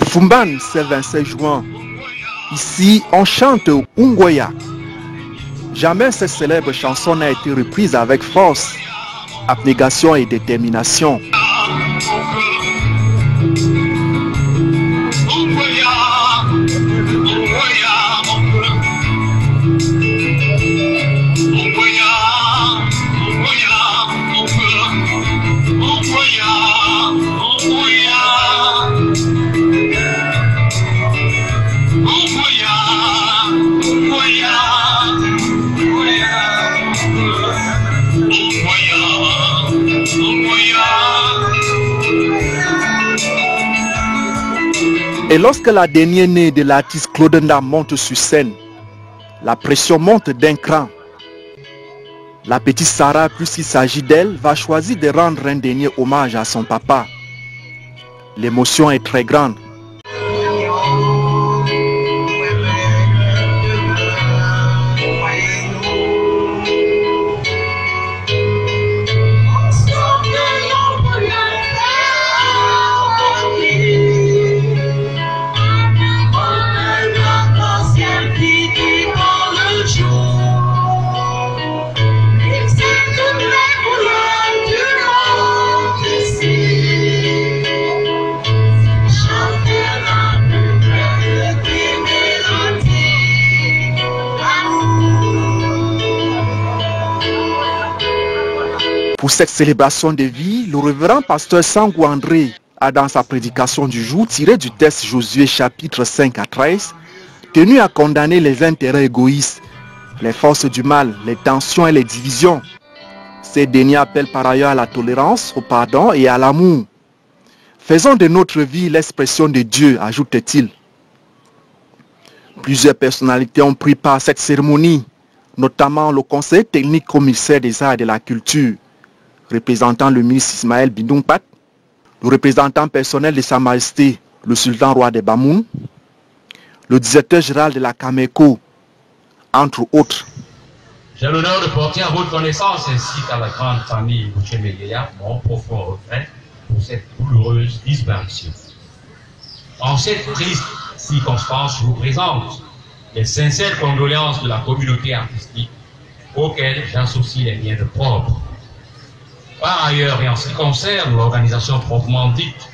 Fumban, c'est 27 juin. Ici, on chante Ungoya. Jamais cette célèbre chanson n'a été reprise avec force, abnégation et détermination. Et lorsque la dernière née de l'artiste Claude Ndam monte sur scène, la pression monte d'un cran. La petite Sarah, puisqu'il s'agit d'elle, va choisir de rendre un dernier hommage à son papa. L'émotion est très grande. Pour cette célébration de vie, le révérend pasteur Sangou André a dans sa prédication du jour tiré du texte Josué chapitre 5 à 13, tenu à condamner les intérêts égoïstes, les forces du mal, les tensions et les divisions. Ces derniers appellent par ailleurs à la tolérance, au pardon et à l'amour. Faisons de notre vie l'expression de Dieu, ajoute-t-il. Plusieurs personnalités ont pris part à cette cérémonie, notamment le conseiller technique commissaire des arts et de la culture, représentant le ministre Ismaël Bindungpat, le représentant personnel de Sa Majesté, le sultan roi de Bamoun, le directeur général de la Cameco, entre autres. J'ai l'honneur de porter à votre connaissance ainsi qu'à la grande famille Bouchemelia mon profond regret pour cette douloureuse disparition. En cette triste circonstance, je vous présente les sincères condoléances de la communauté artistique auxquelles j'associe les miennes propres. Par ailleurs, et en ce qui concerne l'organisation proprement dite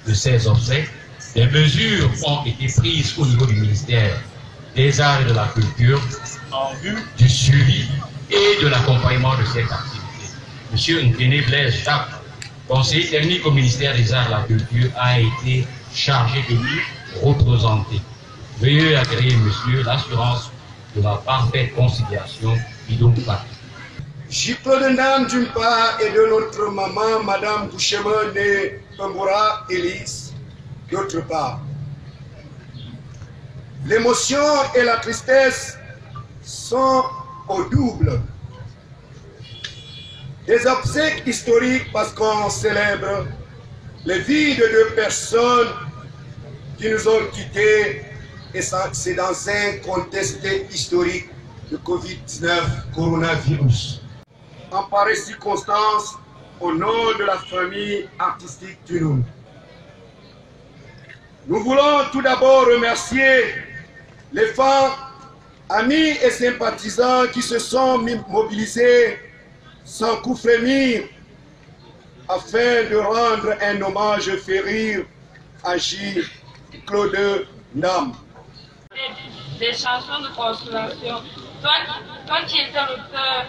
de ces obsèques, des mesures ont été prises au niveau du ministère des Arts et de la Culture en vue du suivi et de l'accompagnement de cette activité. Monsieur Nkene Blaise Jacques, conseiller technique au ministère des Arts et de la Culture, a été chargé de nous représenter. Veuillez agréer, monsieur, l'assurance de la parfaite conciliation Bindungpat. Claude Ndam d'une part et de notre maman, Madame Bouchemene Pemboura Elise, d'autre part. L'émotion et la tristesse sont au double. Des obsèques historiques parce qu'on célèbre les vies de deux personnes qui nous ont quittés et c'est dans un contexte historique de Covid-19, coronavirus. En pareille circonstance, au nom de la famille artistique du Noun, nous voulons tout d'abord remercier les femmes, amis et sympathisants qui se sont mobilisés sans coup frémir afin de rendre un hommage férir à J. Claude Ndam. Des chansons de consolation. Toi qui étais l'auteur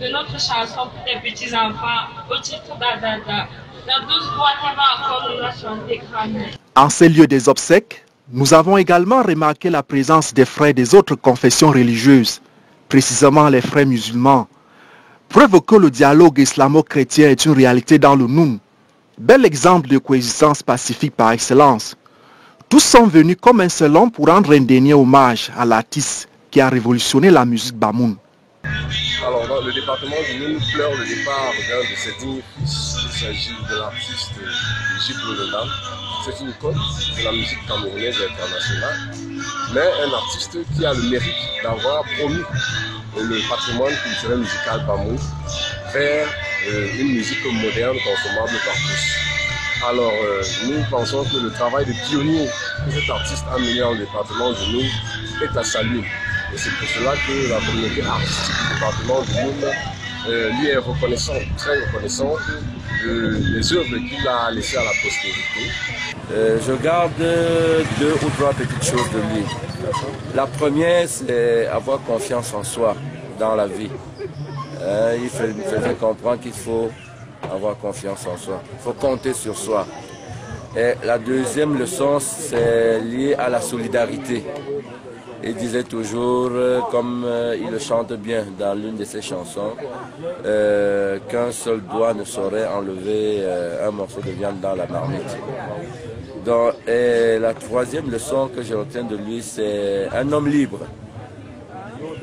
de notre chanson pour tes petits-enfants au titre d'Adada, dans 12 voix, tu vas encore nous la chanter grandement. En ces lieux des obsèques, nous avons également remarqué la présence des frères des autres confessions religieuses, précisément les frères musulmans. Preuve que le dialogue islamo-chrétien est une réalité dans le Noun. Bel exemple de coexistence pacifique par excellence. Tous sont venus comme un seul homme pour rendre un dernier hommage à l'artiste qui a révolutionné la musique Bamoun. Alors, dans le département du Noun pleure le départ d'un de ses dignes fils. Il s'agit de l'artiste J. Claude Ndam. C'est une icône de la musique camerounaise et internationale, mais un artiste qui a le mérite d'avoir promu le patrimoine culturel musical Bamoun vers une musique moderne consommable par tous. Alors, nous pensons que le travail de pionnier que cet artiste a mené en département de Noun est à saluer. Et c'est pour cela que la communauté artistique du département de Noun lui est reconnaissante, très reconnaissante des œuvres qu'il a laissées à la postérité. Je garde 2 ou 3 petites choses de lui. La première, c'est avoir confiance en soi dans la vie. Il faisait comprendre qu'il faut avoir confiance en soi. Il faut compter sur soi. Et la deuxième leçon, c'est lié à la solidarité. Il disait toujours, comme il le chante bien dans l'une de ses chansons, qu'un seul doigt ne saurait enlever un morceau de viande dans la marmite. Donc, et la troisième leçon que je retiens de lui, c'est un homme libre.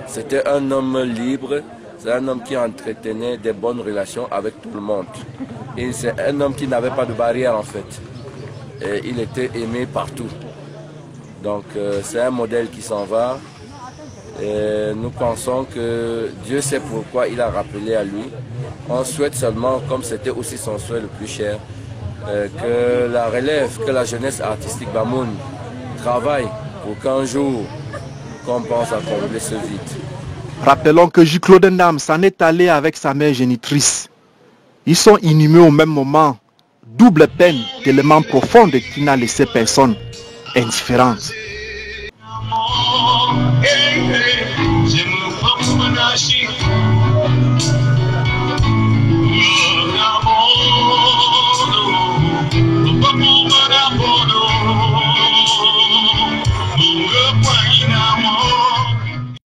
C'était un homme libre. C'est un homme qui entretenait des bonnes relations avec tout le monde. Et c'est un homme qui n'avait pas de barrière en fait. Et il était aimé partout. Donc c'est un modèle qui s'en va. Et nous pensons que Dieu sait pourquoi il a rappelé à lui. On souhaite seulement, comme c'était aussi son souhait le plus cher, que la relève, que la jeunesse artistique Bamoun travaille pour qu'un jour qu'on pense à combler ce vide. Rappelons que J-Claude Ndam s'en est allé avec sa mère génitrice. Ils sont inhumés au même moment. Double peine, tellement profonde qui n'a laissé personne indifférente. Je me